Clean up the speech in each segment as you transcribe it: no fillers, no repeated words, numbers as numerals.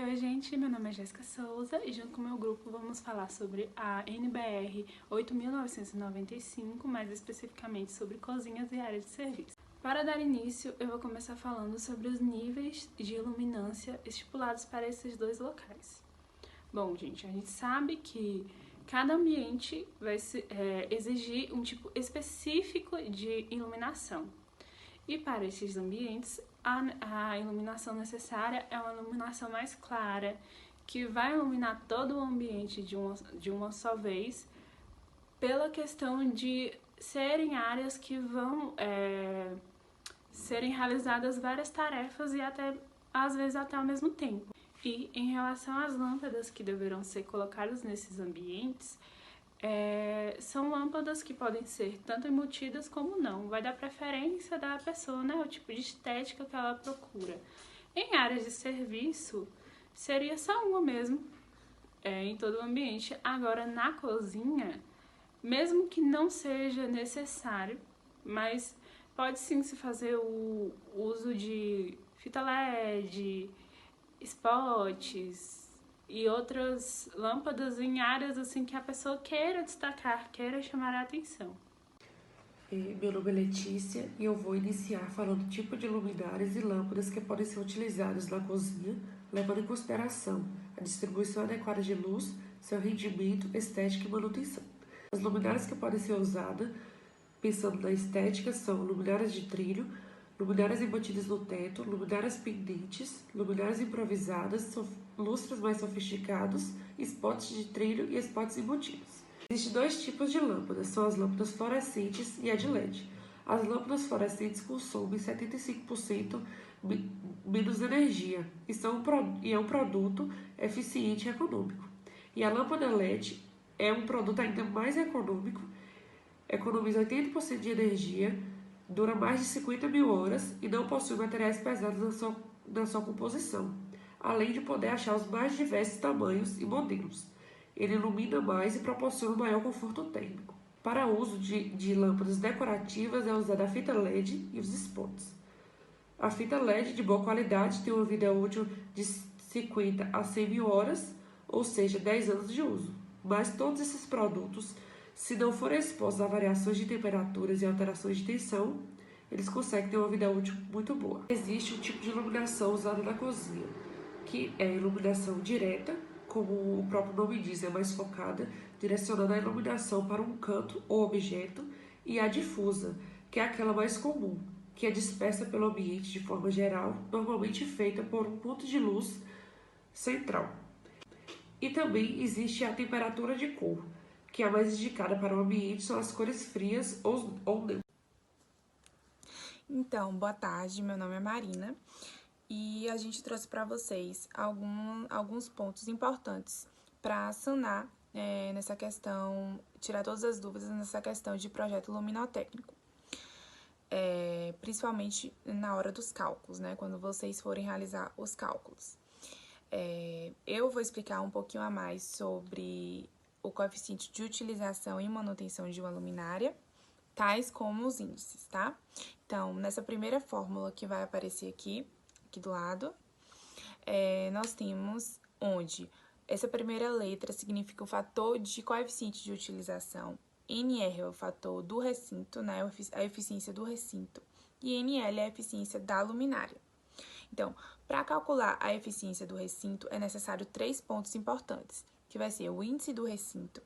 Oi, gente, meu nome é Jéssica Souza e junto com o meu grupo vamos falar sobre a NBR 8.995, mais especificamente sobre cozinhas e áreas de serviço. Para dar início, eu vou começar falando sobre os níveis de iluminância estipulados para esses dois locais. Bom, gente, a gente sabe que cada ambiente vai exigir um tipo específico de iluminação. E para esses ambientes, a iluminação necessária é uma iluminação mais clara, que vai iluminar todo o ambiente de uma só vez, pela questão de serem áreas que vão serem realizadas várias tarefas e às vezes até ao mesmo tempo. E em relação às lâmpadas que deverão ser colocadas nesses ambientes, são lâmpadas que podem ser tanto embutidas como não. Vai dar preferência da pessoa, né? O tipo de estética que ela procura. Em áreas de serviço, seria só uma mesmo, em todo o ambiente. Agora, na cozinha, mesmo que não seja necessário, mas pode sim se fazer o uso de fita LED, spots e outras lâmpadas em áreas assim que a pessoa queira destacar, queira chamar a atenção. Meu nome é Letícia e eu vou iniciar falando do tipo de luminárias e lâmpadas que podem ser utilizadas na cozinha, levando em consideração a distribuição adequada de luz, seu rendimento, estética e manutenção. As luminárias que podem ser usadas, pensando na estética, são luminárias de trilho, luminárias embutidas no teto, luminárias pendentes, luminárias improvisadas, lustras mais sofisticados, spots de trilho e spots embutidos. Existem dois tipos de lâmpadas, são as lâmpadas fluorescentes e a de LED. As lâmpadas fluorescentes consomem 75% menos energia e é um produto eficiente e econômico. E a lâmpada LED é um produto ainda mais econômico, economiza 80% de energia, dura mais de 50.000 horas e não possui materiais pesados na sua composição, além de poder achar os mais diversos tamanhos e modelos. Ele ilumina mais e proporciona maior conforto térmico. Para uso de lâmpadas decorativas é usada a fita LED e os spots. A fita LED de boa qualidade tem uma vida útil de 50 a 100.000 horas, ou seja, 10 anos de uso. Mas todos esses produtos, se não forem expostos a variações de temperaturas e alterações de tensão, eles conseguem ter uma vida útil muito boa. Existe um tipo de iluminação usada na cozinha, que é a iluminação direta, como o próprio nome diz, é mais focada, direcionando a iluminação para um canto ou objeto, e a difusa, que é aquela mais comum, que é dispersa pelo ambiente de forma geral, normalmente feita por um ponto de luz central. E também existe a temperatura de cor, que é a mais indicada para o ambiente, são as cores frias ou não. Então, boa tarde, meu nome é Marina e a gente trouxe para vocês alguns pontos importantes para sanar nessa questão, tirar todas as dúvidas nessa questão de projeto luminotécnico. Principalmente na hora dos cálculos, né? Quando vocês forem realizar os cálculos. Eu vou explicar um pouquinho a mais sobre o coeficiente de utilização e manutenção de uma luminária, tais como os índices, tá? Então, nessa primeira fórmula que vai aparecer aqui do lado, nós temos onde essa primeira letra significa o fator de coeficiente de utilização, NR é o fator do recinto, né, a eficiência do recinto, e NL é a eficiência da luminária. Então, para calcular a eficiência do recinto, é necessário 3 pontos importantes, que vai ser o índice do recinto,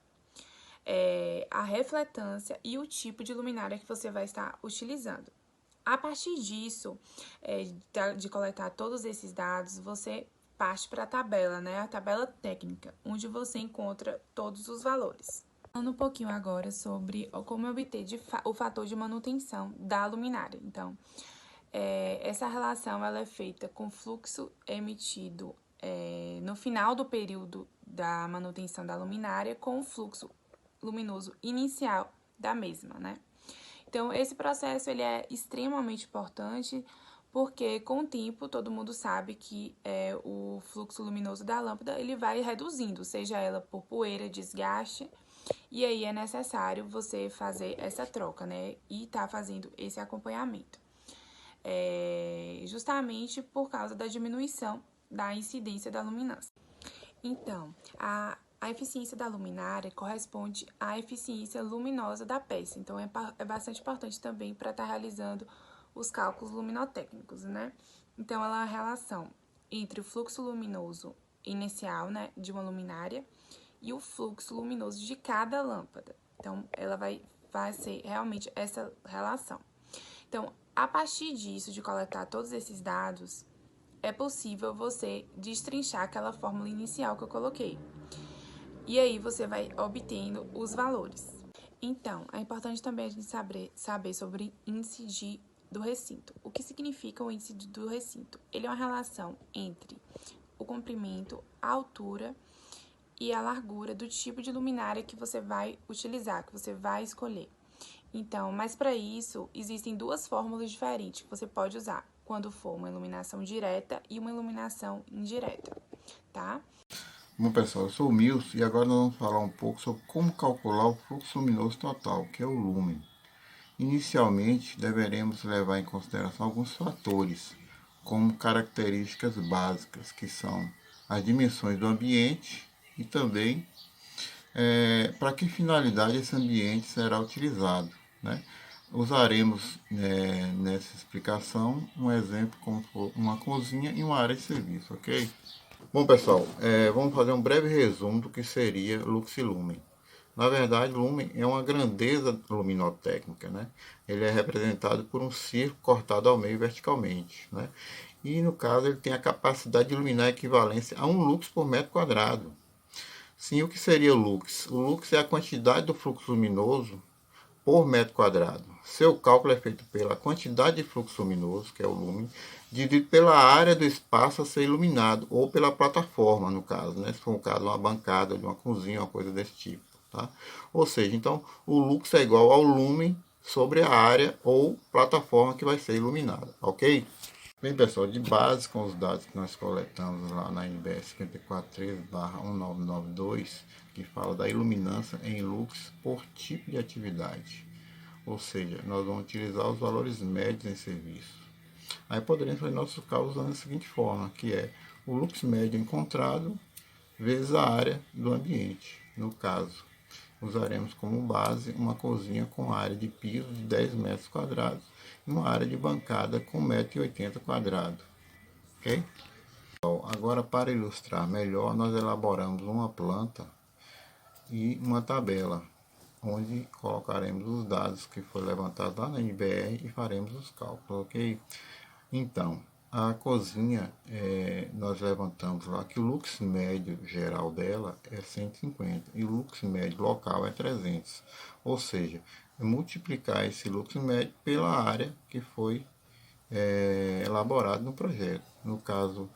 a refletância e o tipo de luminária que você vai estar utilizando. A partir disso, de coletar todos esses dados, você parte para a tabela, né? A tabela técnica, onde você encontra todos os valores. Falando um pouquinho agora sobre como obter o fator de manutenção da luminária. Então, essa relação ela é feita com fluxo emitido no final do período da manutenção da luminária com o fluxo luminoso inicial da mesma, né? Então, esse processo ele é extremamente importante porque, com o tempo, todo mundo sabe que o fluxo luminoso da lâmpada ele vai reduzindo, seja ela por poeira, desgaste, e aí é necessário você fazer essa troca, né? E tá fazendo esse acompanhamento. Justamente por causa da diminuição da incidência da luminância. Então, a eficiência da luminária corresponde à eficiência luminosa da peça. Então, é bastante importante também para estar realizando os cálculos luminotécnicos, né? Então, ela é a relação entre o fluxo luminoso inicial, né, de uma luminária e o fluxo luminoso de cada lâmpada. Então, ela vai ser realmente essa relação. Então, a partir disso, de coletar todos esses dados, é possível você destrinchar aquela fórmula inicial que eu coloquei. E aí, você vai obtendo os valores. Então, é importante também a gente saber sobre índice do recinto. O que significa o índice do recinto? Ele é uma relação entre o comprimento, a altura e a largura do tipo de luminária que você vai utilizar, que você vai escolher. Então, mas para isso, existem duas fórmulas diferentes que você pode usar quando for uma iluminação direta e uma iluminação indireta, tá? Bom, pessoal, eu sou o Milson e agora nós vamos falar um pouco sobre como calcular o fluxo luminoso total, que é o lumen. Inicialmente, deveremos levar em consideração alguns fatores, como características básicas, que são as dimensões do ambiente e também para que finalidade esse ambiente será utilizado, né? Usaremos nessa explicação um exemplo como uma cozinha e uma área de serviço, ok? Bom, pessoal, vamos fazer um breve resumo do que seria lux e lumen. Na verdade, lumen é uma grandeza luminotécnica, né? Ele é representado por um círculo cortado ao meio verticalmente, né? E no caso ele tem a capacidade de iluminar equivalência a 1 lux por metro quadrado. Sim, o que seria o lux? O lux é a quantidade do fluxo luminoso por metro quadrado. Seu cálculo é feito pela quantidade de fluxo luminoso, que é o lumen, dividido pela área do espaço a ser iluminado, ou pela plataforma, no caso, né? Se for um caso, uma bancada, de uma cozinha, uma coisa desse tipo, tá? Ou seja, então, o lux é igual ao lumen sobre a área ou plataforma que vai ser iluminada, ok? Bem, pessoal, de base com os dados que nós coletamos lá na NBR 5413/1992, que fala da iluminância em lux por tipo de atividade. Ou seja, nós vamos utilizar os valores médios em serviço. Aí poderemos fazer nossos cálculos da seguinte forma, que é o lux médio encontrado vezes a área do ambiente. No caso, usaremos como base uma cozinha com área de piso de 10 metros quadrados e uma área de bancada com 1,80 m². Ok? Agora, para ilustrar melhor, nós elaboramos uma planta e uma tabela, onde colocaremos os dados que foram levantados lá na NBR e faremos os cálculos, ok? Então, a cozinha, nós levantamos lá que o lux médio geral dela é 150 e o lux médio local é 300. Ou seja, multiplicar esse lux médio pela área que foi elaborado no projeto. No caso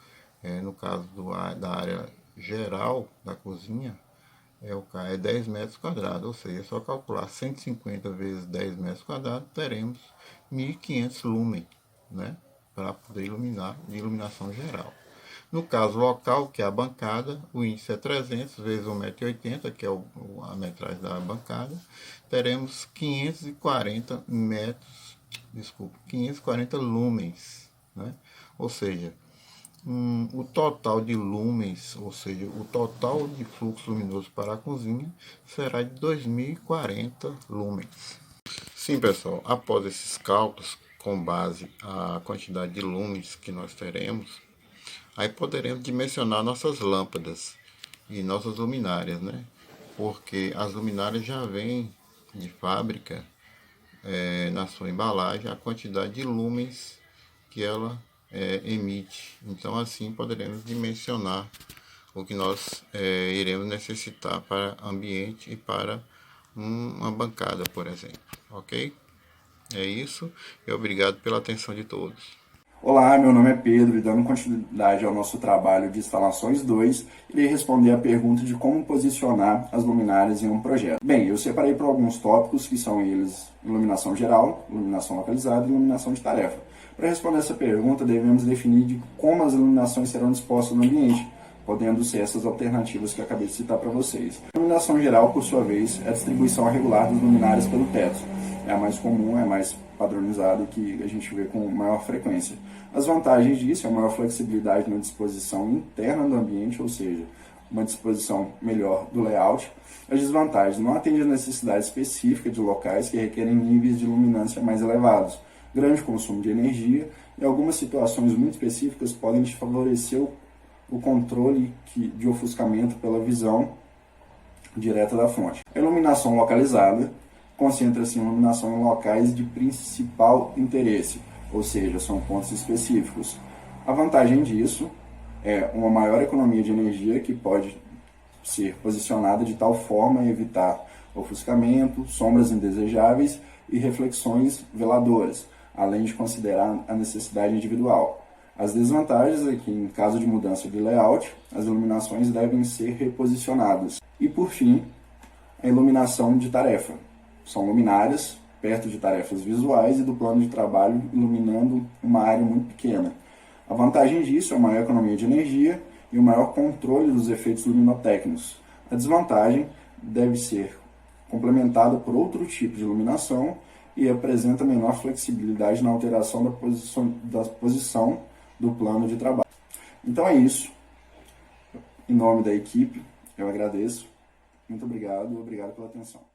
da área geral da cozinha, é 10 metros quadrados, ou seja, é só calcular 150 vezes 10 metros quadrados, teremos 1.500 lumen, né, para poder iluminar, de iluminação geral. No caso local, que é a bancada, o índice é 300 vezes 1,80 m, que é a metragem da bancada, teremos 540 lumens, né? Ou seja, o total de lumens, ou seja, o total de fluxo luminoso para a cozinha será de 2040 lumens. Sim, pessoal, após esses cálculos, com base a quantidade de lumens que nós teremos, aí poderemos dimensionar nossas lâmpadas e nossas luminárias, né? Porque as luminárias já vêm de fábrica, na sua embalagem, a quantidade de lumens que ela emite. Então, assim, poderemos dimensionar o que nós iremos necessitar para ambiente e para uma bancada, por exemplo, ok? É isso, e obrigado pela atenção de todos. Olá, meu nome é Pedro e dando continuidade ao nosso trabalho de instalações 2, irei responder a pergunta de como posicionar as luminárias em um projeto. Bem, eu separei por alguns tópicos que são eles iluminação geral, iluminação localizada e iluminação de tarefa. Para responder essa pergunta, devemos definir de como as iluminações serão dispostas no ambiente. podendo ser essas alternativas que eu acabei de citar para vocês. A iluminação geral, por sua vez, é a distribuição regular das luminárias pelo teto. É a mais comum, é a mais padronizada, que a gente vê com maior frequência. As vantagens disso é a maior flexibilidade na disposição interna do ambiente, ou seja, uma disposição melhor do layout. As desvantagens: não atende às necessidades específicas de locais que requerem níveis de luminância mais elevados, grande consumo de energia, e algumas situações muito específicas podem favorecer o controle de ofuscamento pela visão direta da fonte. A iluminação localizada concentra-se em iluminação em locais de principal interesse, ou seja, são pontos específicos. A vantagem disso é uma maior economia de energia que pode ser posicionada de tal forma a evitar ofuscamento, sombras indesejáveis e reflexões veladoras, além de considerar a necessidade individual. As desvantagens é que, em caso de mudança de layout, as iluminações devem ser reposicionadas. E, por fim, a iluminação de tarefa. São luminárias perto de tarefas visuais e do plano de trabalho, iluminando uma área muito pequena. A vantagem disso é uma maior economia de energia e um maior controle dos efeitos luminotécnicos. A desvantagem deve ser complementada por outro tipo de iluminação e apresenta menor flexibilidade na alteração da posição do plano de trabalho. Então é isso. Em nome da equipe, eu agradeço. Muito obrigado pela atenção.